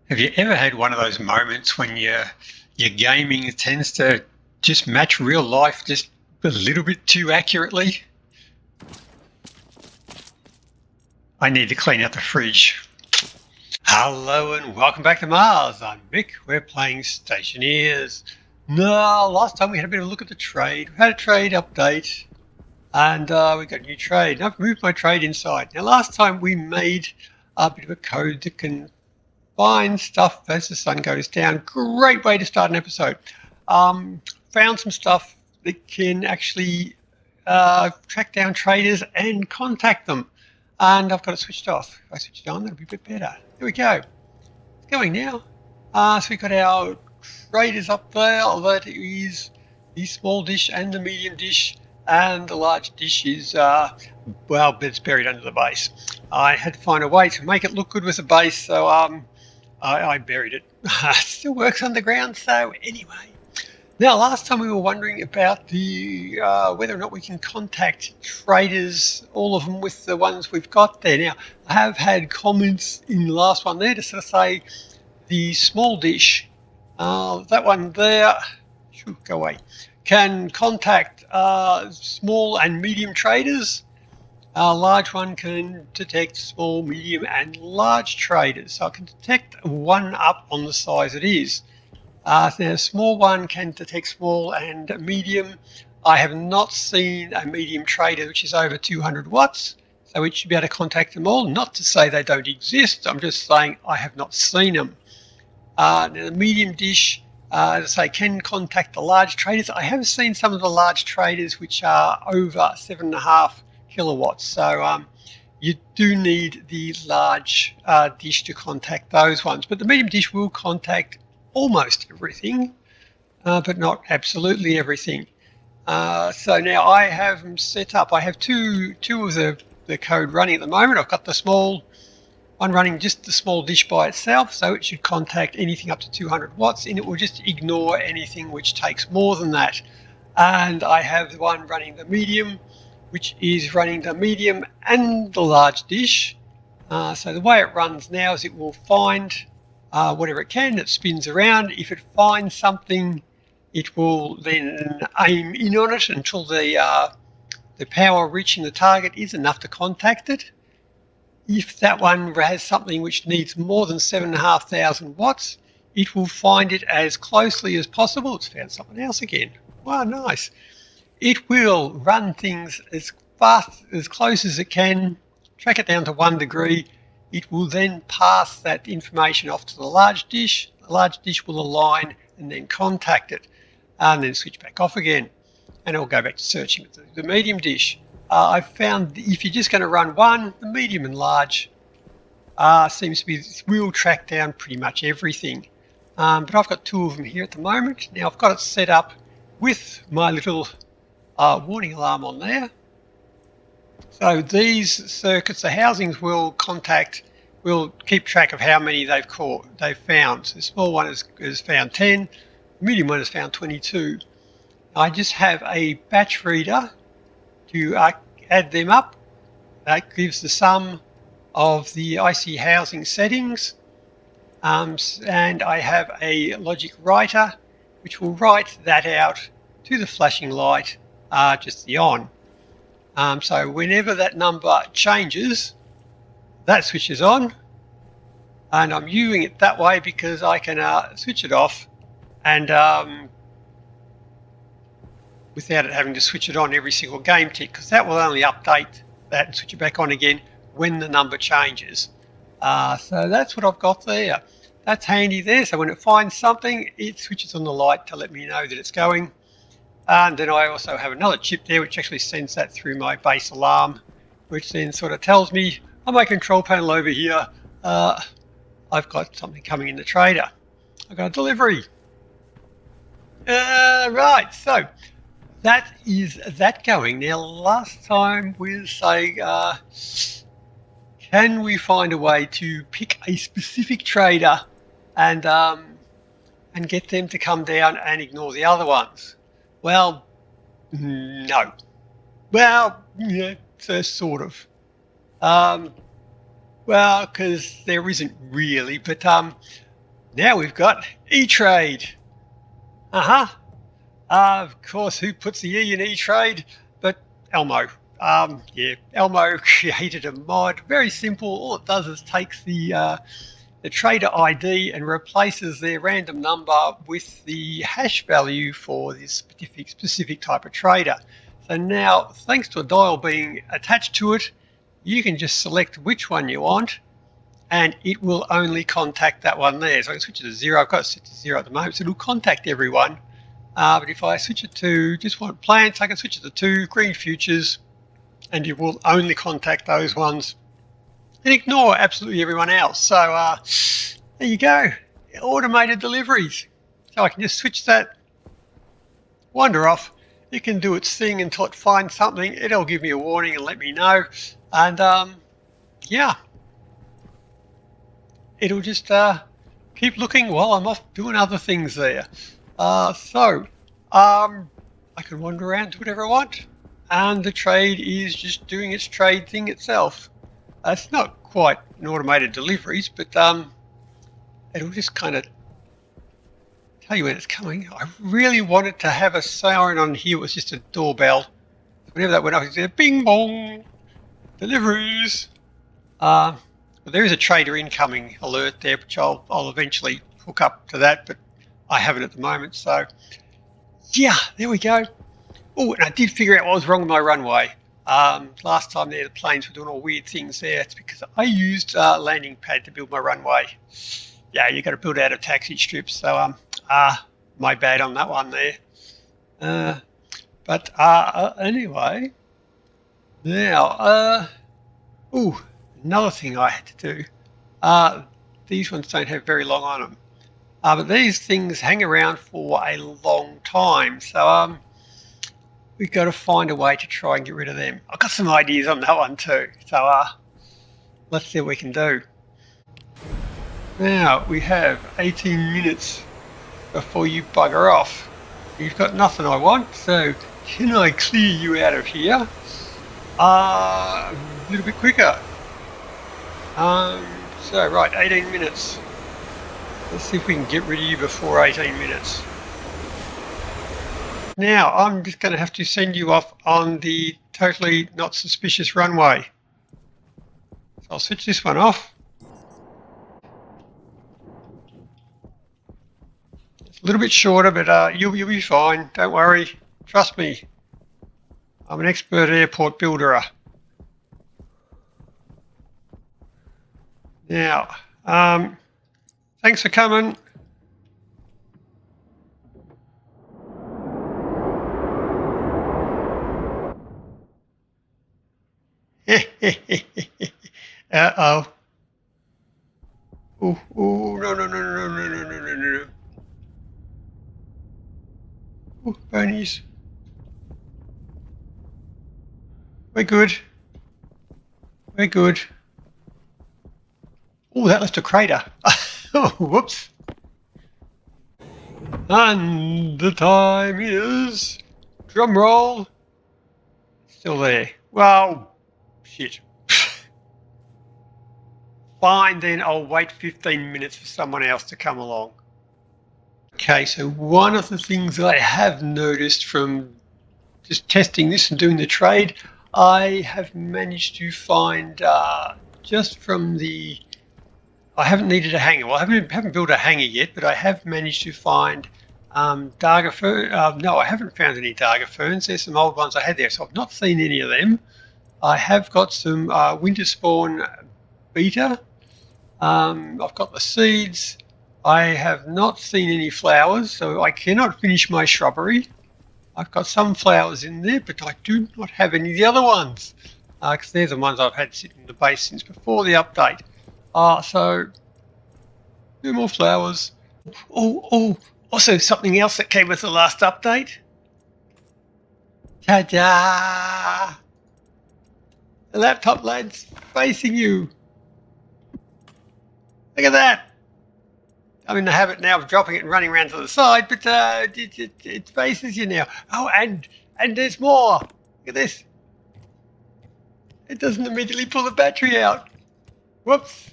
Have you ever had one of those moments when your gaming tends to just match real life just a little bit too accurately? I need to clean out the fridge. Hello and welcome back to Mars. I'm Mick. We're playing Stationeers. No, last time we had a bit of a look at the trade. We had a trade update and we got a new trade. I've moved my trade inside. Now, last time we made a bit of a code that can find stuff as the sun goes down. Great way to start an episode. Found some stuff that can actually track down traders and contact them. And I've got it switched off. If I switch it on, that'll be a bit better. There we go. It's going now. So we've got our traders up there. That is the small dish and the medium dish. And the large dish is, well, it's buried under the base. I had to find a way to make it look good with the base, so I buried it. It still works underground, so anyway. Now, last time we were wondering about the whether or not we can contact traders, all of them with the ones we've got there. Now, I have had comments in the last one there to sort of say the small dish, that one there, should go away, can contact small and medium traders. A large one can detect small, medium, and large traders. So I can detect one up on the size it is. Now, a small one can detect small and medium. I have not seen a medium trader which is over 200 watts, so we should be able to contact them all. Not to say they don't exist, I'm just saying I have not seen them. Now the medium dish, as I say, can contact the large traders. I have seen some of the large traders which are over 7.5 kilowatts, so you do need the large dish to contact those ones, but the medium dish will contact almost everything, but not absolutely everything. So now I have them set up. I have two of the code running at the moment. I've got the small one running, just the small dish by itself, so it should contact anything up to 200 watts, and it will just ignore anything which takes more than that. And I have the one running the medium, which is running the medium and the large dish. So the way it runs now is it will find whatever it can, it spins around. If it finds something, it will then aim in on it until the power reaching the target is enough to contact it. If that one has something which needs more than 7,500 watts, it will find it as closely as possible. It's found something else again. Wow, nice. It will run things as fast, as close as it can, track it down to 1 degree. It will then pass that information off to the large dish. The large dish will align and then contact it, and then switch back off again. And it will go back to searching with the medium dish. I've found if you're just going to run one, the medium and large seems to be, will track down pretty much everything. But I've got two of them here at the moment. Now I've got it set up with my little warning alarm on there. So these circuits, the housings will keep track of how many they've found. So the small one has found 10, the medium one has found 22. I just have a batch reader to add them up. That gives the sum of the IC housing settings, and I have a logic writer which will write that out to the flashing light, just the on. So whenever that number changes, that switches on, and I'm using it that way because I can switch it off and without it having to switch it on every single game tick, because that will only update that and switch it back on again when the number changes. So that's what I've got there. That's handy there. So when it finds something, it switches on the light to let me know that it's going. And then I also have another chip there which actually sends that through my base alarm, which then sort of tells me on my control panel over here, I've got something coming in the trader. I've got a delivery. Right, so that is that going. Now, last time we were saying, can we find a way to pick a specific trader and get them to come down and ignore the other ones? Well, no. Well, yeah, so sort of. Well, because there isn't really, but Now we've got eTrade. Of course, who puts the E in eTrade but Elmo? Yeah, Elmo created a mod. Very simple. All it does is takes the trader ID and replaces their random number with the hash value for this specific type of trader. So now, thanks to a dial being attached to it, you can just select which one you want, and it will only contact that one there. So I can switch it to 0. I've got it set to 0 at the moment, so it'll contact everyone. But if I switch it to just want plants, I can switch it to 2 green futures, and it will only contact those ones and ignore absolutely everyone else. So there you go, automated deliveries. So I can just switch that wander off. It can do its thing until it finds something. It'll give me a warning and let me know. And yeah, it'll just keep looking while I'm off doing other things there. So I can wander around, do whatever I want, and the trade is just doing its trade thing itself. It's not quite an automated deliveries, but it'll just kind of tell you when it's coming. I really wanted to have a siren on here. It was just a doorbell. Whenever that went off, it said bing bong, deliveries. But there is a trader incoming alert there, which I'll eventually hook up to that, but I haven't at the moment. So yeah, there we go. Oh, and I did figure out what was wrong with my runway. Last time there, the planes were doing all weird things there. It's because I used landing pad to build my runway. Yeah, you got to build out of taxi strips. So my bad on that one there. But anyway, now another thing I had to do. These ones don't have very long on them, but these things hang around for a long time. So we've got to find a way to try and get rid of them. I've got some ideas on that one too. So let's see what we can do. Now we have 18 minutes before you bugger off. You've got nothing I want, so can I clear you out of here a little bit quicker? So right, 18 minutes. Let's see if we can get rid of you before 18 minutes. Now, I'm just going to have to send you off on the totally not suspicious runway. So I'll switch this one off. It's a little bit shorter, but you'll be fine. Don't worry. Trust me. I'm an expert airport builder. Now, thanks for coming. Uh-oh. Oh, no. Oh, ponies. We're good. Oh, that left a crater. Oh, whoops. And the time is, drum roll, still there. Well, shit. Fine, then I'll wait 15 minutes for someone else to come along. Okay, so one of the things I have noticed from just testing this and doing the trade, I have managed to find just from the, I haven't needed a hanger. Well, I haven't built a hanger yet, but I have managed to find darga fern. No, I haven't found any darga ferns. There's some old ones I had there, so I've not seen any of them. I have got some winter spawn beta. I've got the seeds. I have not seen any flowers, so I cannot finish my shrubbery. I've got some flowers in there, but I do not have any of the other ones, because they're the ones I've had sitting in the base since before the update. So, no more flowers. Oh, also something else that came with the last update. Ta-da! The laptop lad's facing you. Look at that. I'm in the habit now of dropping it and running around to the side, but it faces you now. Oh, and there's more. Look at this. It doesn't immediately pull the battery out. Whoops.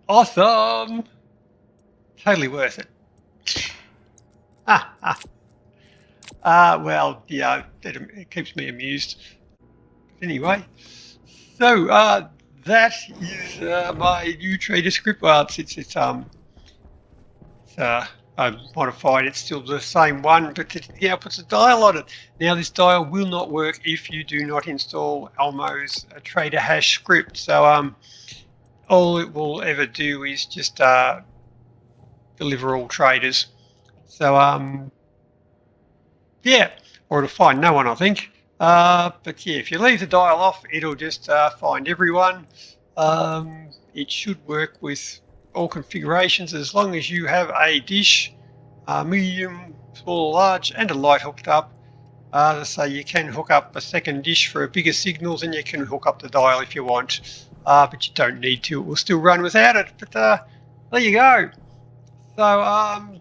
Awesome. Totally worth it. Well, yeah, it keeps me amused. But anyway, so that is my new trader script. Well, it's I modified. It's still the same one, but it now puts a dial on it. Now this dial will not work if you do not install Elmo's trader hash script. So all it will ever do is just deliver all traders. So yeah, or it'll find no one, I think. But yeah, if you leave the dial off, it'll just find everyone. It should work with all configurations as long as you have a dish, medium, small, large, and a light hooked up. So you can hook up a second dish for bigger signals, and you can hook up the dial if you want, but you don't need to. It will still run without it. But there you go. So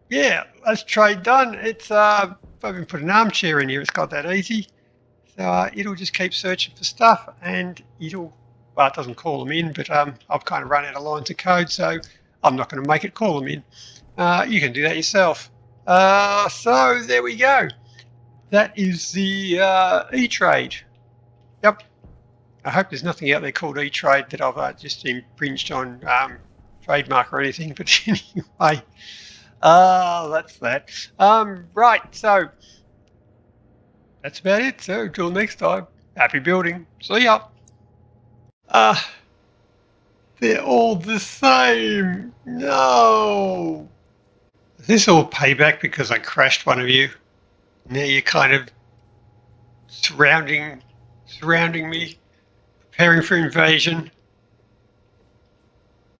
yeah, that's trade done. It's I've even put an armchair in here. It's got that easy. So it'll just keep searching for stuff, and well, it doesn't call them in, but I've kind of run out of lines of code, so I'm not going to make it call them in. You can do that yourself. So there we go. That is the eTrade. Yep. I hope there's nothing out there called eTrade that I've just infringed on trademark or anything. But anyway, that's that. Right, so that's about it. So until next time, happy building. See ya. They're all the same. No. Is this all payback because I crashed one of you? Now you're kind of surrounding me, preparing for invasion.